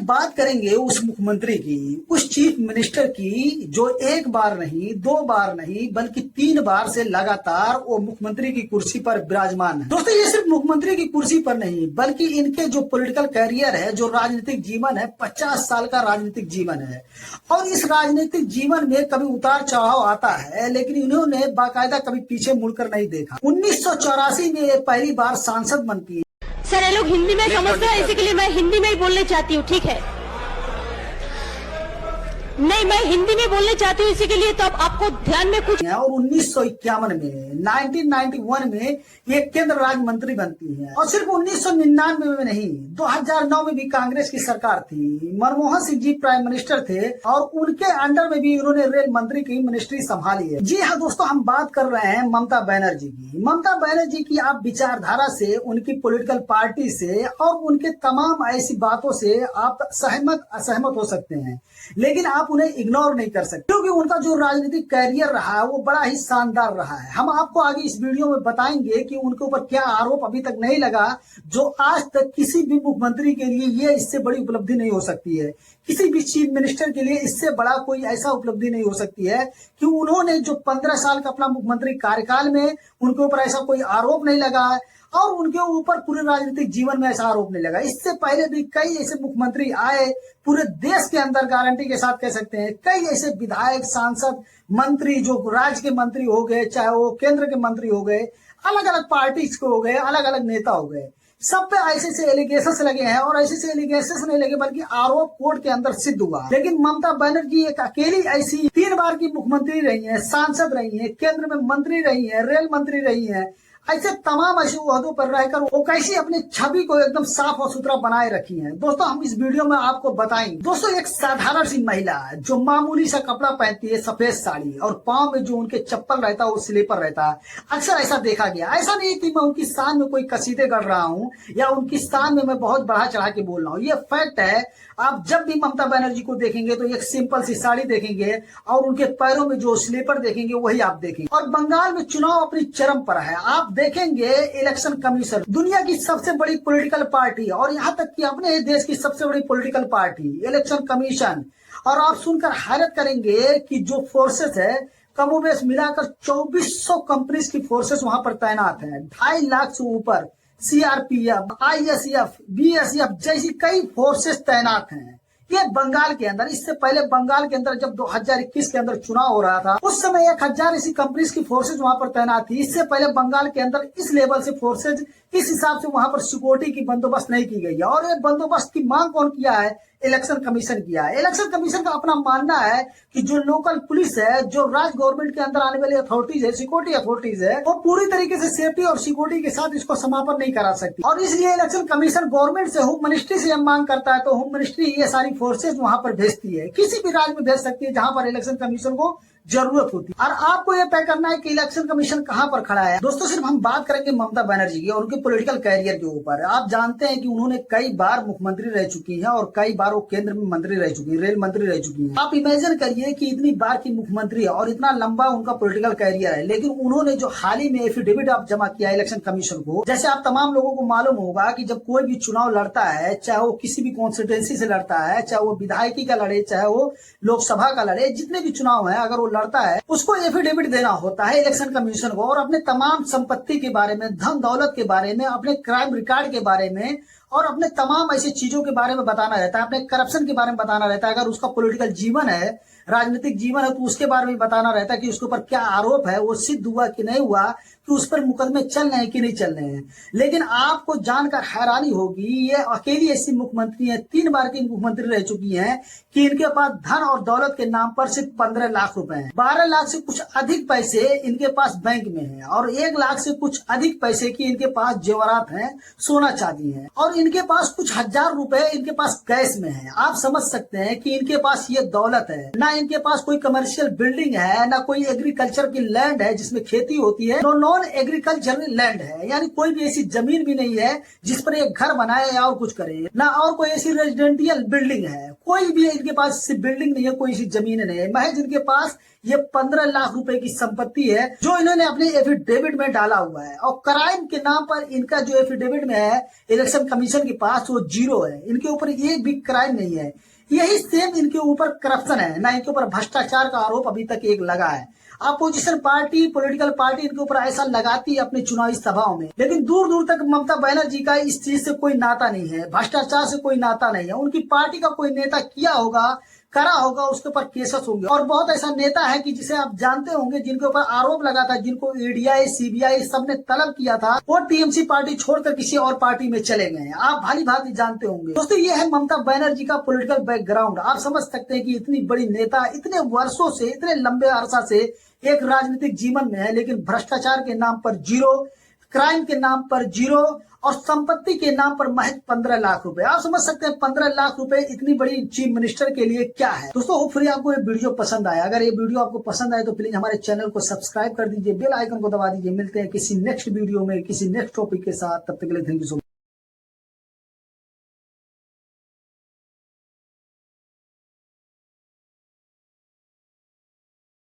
बात करेंगे उस मुख्यमंत्री की, उस चीफ मिनिस्टर की जो एक बार नहीं, दो बार नहीं, बल्कि 3 बार से लगातार वो मुख्यमंत्री की कुर्सी पर विराजमान है। दोस्तों, ये सिर्फ मुख्यमंत्री की कुर्सी पर नहीं, बल्कि इनके जो पॉलिटिकल कैरियर है, जो राजनीतिक जीवन है, 50 साल का राजनीतिक जीवन है। और इस राजनीतिक जीवन में कभी उतार चढ़ाव आता है, लेकिन इन्होंने बाकायदा कभी पीछे मुड़कर नहीं देखा। 1984 में ये पहली बार सांसद बनती है। सर, ये लोग हिंदी में समझते हैं, इसी के लिए मैं हिंदी में ही बोलने चाहती हूँ, ठीक है? नहीं, मैं हिंदी में बोलने चाहती हूँ, इसी के लिए तो अब आपको ध्यान में कुछ। और 1951 में 1991 में ये केंद्र राज्य मंत्री बनती है। और सिर्फ 1999 में नहीं, 2009 में भी कांग्रेस की सरकार थी, मनमोहन सिंह जी प्राइम मिनिस्टर थे और उनके अंडर में भी उन्होंने रेल मंत्री की मिनिस्ट्री संभाली है। जी हाँ दोस्तों, हम बात कर रहे हैं ममता बनर्जी की। ममता बनर्जी की आप विचारधारा से, उनकी पॉलिटिकल पार्टी से और उनके तमाम ऐसी बातों से आप सहमत असहमत हो सकते हैं, लेकिन आप उन्हें इग्नोर नहीं कर सकते, क्योंकि उनका जो राजनीतिक कैरियर रहा है वो बड़ा ही शानदार रहा है। हम आपको आगे इस वीडियो में बताएंगे कि उनके ऊपर क्या आरोप अभी तक नहीं लगा, जो आज तक किसी भी मुख्यमंत्री के लिए ये इससे बड़ी उपलब्धि नहीं हो सकती है। किसी भी चीफ मिनिस्टर के लिए इससे बड़ा कोई ऐसा उपलब्धि नहीं हो सकती है कि उन्होंने जो 15 साल का अपना मुख्यमंत्री कार्यकाल में उनके ऊपर ऐसा कोई आरोप नहीं लगा है और उनके ऊपर पूरे राजनीतिक जीवन में ऐसा आरोप नहीं लगा। इससे पहले भी कई ऐसे मुख्यमंत्री आए, पूरे देश के अंदर गारंटी के साथ कह सकते हैं, कई ऐसे विधायक, सांसद, मंत्री जो राज्य के मंत्री हो गए, चाहे वो केंद्र के मंत्री हो गए, अलग अलग पार्टी के हो गए, अलग अलग नेता हो गए, सब पे ऐसे से एलिगेशन लगे हैं। और ऐसे से एलिगेशन नहीं लगे बल्कि आरोप कोर्ट के अंदर सिद्ध हुआ। लेकिन ममता बनर्जी एक अकेली ऐसी 3 बार की मुख्यमंत्री रही है, सांसद रही है, केंद्र में मंत्री रही है, रेल मंत्री रही है। ऐसे तमाम ऐसे ओहदों पर रहकर वो कैसी अपनी छवि को एकदम साफ और सुथरा बनाए रखी है। दोस्तों, हम इस वीडियो में आपको बताएंगे। दोस्तों, एक साधारण सी महिला जो मामूली सा कपड़ा पहनती है, सफेद साड़ी, और पाँव में जो उनके चप्पल रहता है वो स्लीपर रहता है, अक्सर ऐसा देखा गया। ऐसा नहीं कि मैं उनकी शान में कोई कसीदे कर रहा हूँ या उनकी शान में मैं बहुत बढ़ा चढ़ा के बोल रहा हूँ, ये फैक्ट है। आप जब भी ममता बनर्जी को देखेंगे तो एक सिंपल सी साड़ी देखेंगे और उनके पैरों में जो स्लीपर देखेंगे वही आप देखेंगे। और बंगाल में चुनाव अपनी चरम पर है। आप देखेंगे इलेक्शन कमीशन, दुनिया की सबसे बड़ी पॉलिटिकल पार्टी और यहाँ तक कि अपने देश की सबसे बड़ी पॉलिटिकल पार्टी, इलेक्शन कमीशन। और आप सुनकर हैरत करेंगे कि जो फोर्सेस है, कमोबेश मिलाकर 2400 कंपनीज की फोर्सेस वहां पर तैनात है। 2.5 लाख से ऊपर सीआरपीएफ, आईएसएफ, बीएसएफ जैसी कई फोर्सेस तैनात हैं ये बंगाल के अंदर। इससे पहले बंगाल के अंदर जब 2021 के अंदर चुनाव हो रहा था, उस समय 1000 ऐसी कंपनीज की फोर्सेज वहां पर तैनात थी। इससे पहले बंगाल के अंदर इस लेवल से फोर्सेज, इस हिसाब से वहां पर सिक्योरिटी की बंदोबस्त नहीं की गई है। और ये बंदोबस्त की मांग कौन किया है? इलेक्शन कमीशन किया है। इलेक्शन कमीशन का अपना मानना है कि जो लोकल पुलिस है, जो राज्य गवर्नमेंट के अंदर आने वाली अथॉरिटीज है, सिक्योरिटी अथॉरिटीज है, वो पूरी तरीके से सेफ्टी और सिक्योरिटी के साथ इसको समापन नहीं करा सकती। और इसलिए इलेक्शन कमीशन गवर्नमेंट से, होम मिनिस्ट्री से मांग करता है, तो होम मिनिस्ट्री ये सारी फोर्सेज वहां पर भेजती है। किसी भी राज्य में भेज सकती है जहां पर इलेक्शन कमीशन को जरूरत होती है। और आपको यह तय करना है कि इलेक्शन कमीशन कहां पर खड़ा है। दोस्तों, सिर्फ हम बात करेंगे ममता बनर्जी की और उनके पॉलिटिकल कैरियर के ऊपर। आप जानते हैं कि उन्होंने कई बार मुख्यमंत्री रह चुकी हैं और कई बार वो केंद्र में मंत्री रह चुकी है, रेल मंत्री रह चुकी है। आप इमेजिन करिए कि इतनी बार की मुख्यमंत्री है और इतना लंबा उनका पॉलिटिकल कैरियर है, लेकिन उन्होंने जो हाल ही में एफिडेविट आप जमा किया इलेक्शन कमीशन को, जैसे आप तमाम लोगों को मालूम होगा कि जब कोई भी चुनाव लड़ता है, चाहे वो किसी भी कॉन्स्टिट्यूंसी से लड़ता है, चाहे वो विधायकी का लड़े, चाहे वो लोकसभा का लड़े, जितने भी चुनाव है, अगर वो लड़ता है उसको एफिडेविट देना होता है इलेक्शन कमीशन को। और अपने तमाम संपत्ति के बारे में, धन दौलत के बारे में, अपने क्राइम रिकॉर्ड के बारे में और अपने तमाम ऐसी चीजों के बारे में बताना रहता है, अपने करप्शन के बारे में बताना रहता है। अगर उसका पॉलिटिकल जीवन है, राजनीतिक जीवन है, तो उसके बारे में बताना रहता है कि उसके ऊपर क्या आरोप है, वो सिद्ध हुआ कि नहीं हुआ, कि उस पर मुकदमे चल रहे हैं कि नहीं चल रहे हैं। लेकिन आपको जानकर हैरानी होगी, ये अकेली ऐसी मुख्यमंत्री है, 3 बार की मुख्यमंत्री रह चुकी हैं, कि इनके पास धन और दौलत के नाम पर सिर्फ 15 लाख रुपए हैं। 12 लाख से कुछ अधिक पैसे इनके पास बैंक में है और 1 लाख से कुछ अधिक पैसे की इनके पास जेवरात हैं, सोना चांदी है। और इनके पास कुछ 1000 रुपए इनके पास कैश में है। आप समझ सकते हैं कि इनके पास ये दौलत है। ना इनके पास कोई कमर्शियल बिल्डिंग है, ना कोई एग्रीकल्चर की लैंड है जिसमें खेती होती है, नॉन एग्रीकल्चरल लैंड है, यानी कोई भी ऐसी जमीन भी नहीं है जिस पर एक घर बनाए या और कुछ करे, ना और कोई ऐसी रेजिडेंशियल बिल्डिंग है। कोई भी इनके पास बिल्डिंग नहीं है, कोई ऐसी जमीन नहीं है। महज इनके पास ये 15 लाख रुपए की संपत्ति है जो इन्होंने अपने एफिडेविट में डाला हुआ है। और क्राइम के नाम पर इनका जो एफिडेविट में है इलेक्शन कमीशन कमीशन के पास वो जीरो है, इनके ऊपर एक भी क्राइम नहीं है। यही सेम इनके ऊपर करप्शन है, ना इनके ऊपर भ्रष्टाचार का आरोप अभी तक एक लगा है। अपोजिशन पार्टी, पॉलिटिकल पार्टी इनके ऊपर ऐसा लगाती है अपनी चुनावी सभाओं में, लेकिन दूर दूर तक ममता बनर्जी का इस चीज से कोई नाता नहीं है, भ्रष्टाचार से कोई नाता नहीं है। उनकी पार्टी का कोई नेता किया होगा, करा होगा, उसके ऊपर केसेस होंगे। और बहुत ऐसा नेता है कि जिसे आप जानते होंगे, जिनके ऊपर आरोप लगा था, जिनको ईडीआई, सीबीआई सबने तलब किया था, वो टीएमसी पार्टी छोड़कर किसी और पार्टी में चले गए हैं। आप भली भांति जानते होंगे। दोस्तों, ये है ममता बनर्जी का पॉलिटिकल बैकग्राउंड। आप समझ सकते हैं कि इतनी बड़ी नेता इतने वर्षों से, इतने लंबे अरसा से एक राजनीतिक जीवन में है, लेकिन भ्रष्टाचार के नाम पर जीरो, क्राइम के नाम पर जीरो और संपत्ति के नाम पर महज 15 लाख रुपए। आप समझ सकते हैं 15 लाख रुपए इतनी बड़ी चीफ मिनिस्टर के लिए क्या है। दोस्तों, होपफुली आपको ये वीडियो पसंद आया। अगर ये वीडियो आपको पसंद आए तो प्लीज हमारे चैनल को सब्सक्राइब कर दीजिए, बेल आइकन को दबा दीजिए। मिलते हैं किसी नेक्स्ट वीडियो में, किसी नेक्स्ट टॉपिक के साथ। तब तक के लिए थैंक यू सो मच।